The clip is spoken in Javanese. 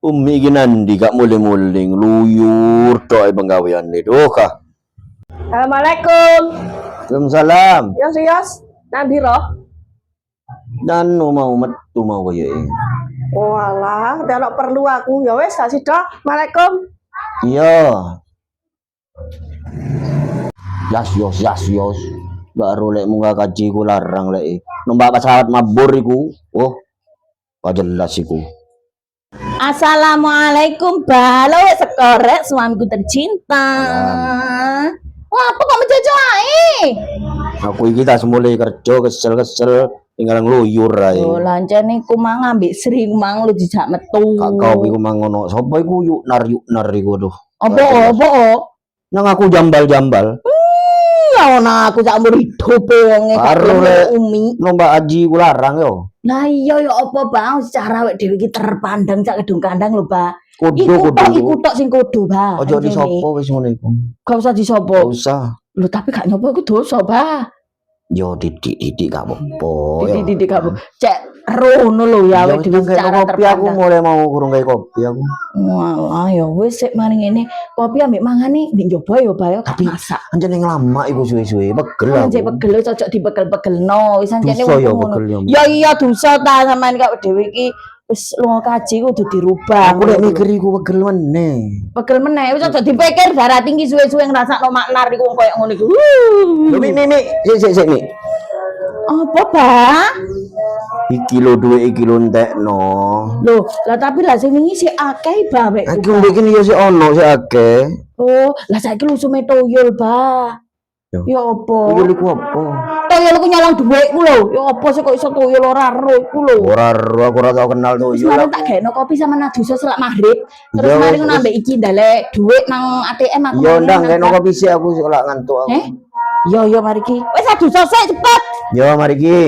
Umi iki nandi gak muling-muling luyur tok e penggaweane doh kah. Assalamualaikum. Waalaikumsalam. Yos, nang biro. Dan mau metu mau kaya Oh alah, delok perlu aku. Ya wis, gak sida. Assalamualaikum. iya. Yas. Baru lek munggah kaji ku larang lek. Numpak pesawat mabur iku. Oh, gak jelas iku. Assalamualaikum, balo sekorek suamiku tercinta. Wah, apa kok menjojo ae? Aku iki tak semule kerja kesel tinggal ngluyur ae. Oh, lancene ku mang ambek Sri mang lu dijak metu. Kak kau iku mang ngono. Sopo iku yuk nar iku aduh. Apa? Nang aku jambal. Ya ana aku sak umur hidup wong Karo lek umi. lomba aji ku larang yo. Lah iya ya apa bang secara awake dhewe iki terpandang sak kedung kandang lho, Pak. Kudu. Iku tok sing kudu, Pak. Ojo disopo wis ngono iku. Gak usah disopo. Gak usah. Lho tapi gak nyopo iku dosa, Pak. Yo didik gak apa-apa. Didik gak apa. Cek rono lho ya awake dhewe secara kopi aku terpandang. mulai mau kurung gawe kopi aku. Walah ya wis sik mari ngene. Kopi ambek mangane ndek njaba ya, Pak ya. Tapi masak. anjene lama iku suwe-suwe pegel aku. Anjek pegel cocok dipegel-pegelno. Wis anjene Dosa ya ngono. pegel ya. Ya iya dosa ta sampean kok dhewe iki wis lunga kaji kudu dirubah. Aku lek mikir iku pegel meneh. Pegel meneh wis aja dipikir darah tinggi suwe-suwe ngrasakno maknar iku koyo ngono iku. Lho Mik, sik Mik. Apa, Pak? Iki lho duwe iki lho entekno. Loh, lah tapi lah sing wingi sik akeh bae. Aku mbek iki yo sik ono sik akeh. Oh, lah saiki lusume toyol, Pak. Yo. Ya apa? Iki iku apa? Toyol ku nyolong dhuwitku lho. Ya apa sih kok iso toyol ora ero iku lho. Ora aku ora tau kenal tuh. Sekarang tak gaeno kopi sama Nadusa selak maghrib. Terus Iya, mari ngono ambek iki ndalek dhuwit nang ATM aku. Yo ndang kene kopi sik aku sik lak ngantuk aku. Yo mari iki. Wis Nadusa sik cepet. Yo mari iki.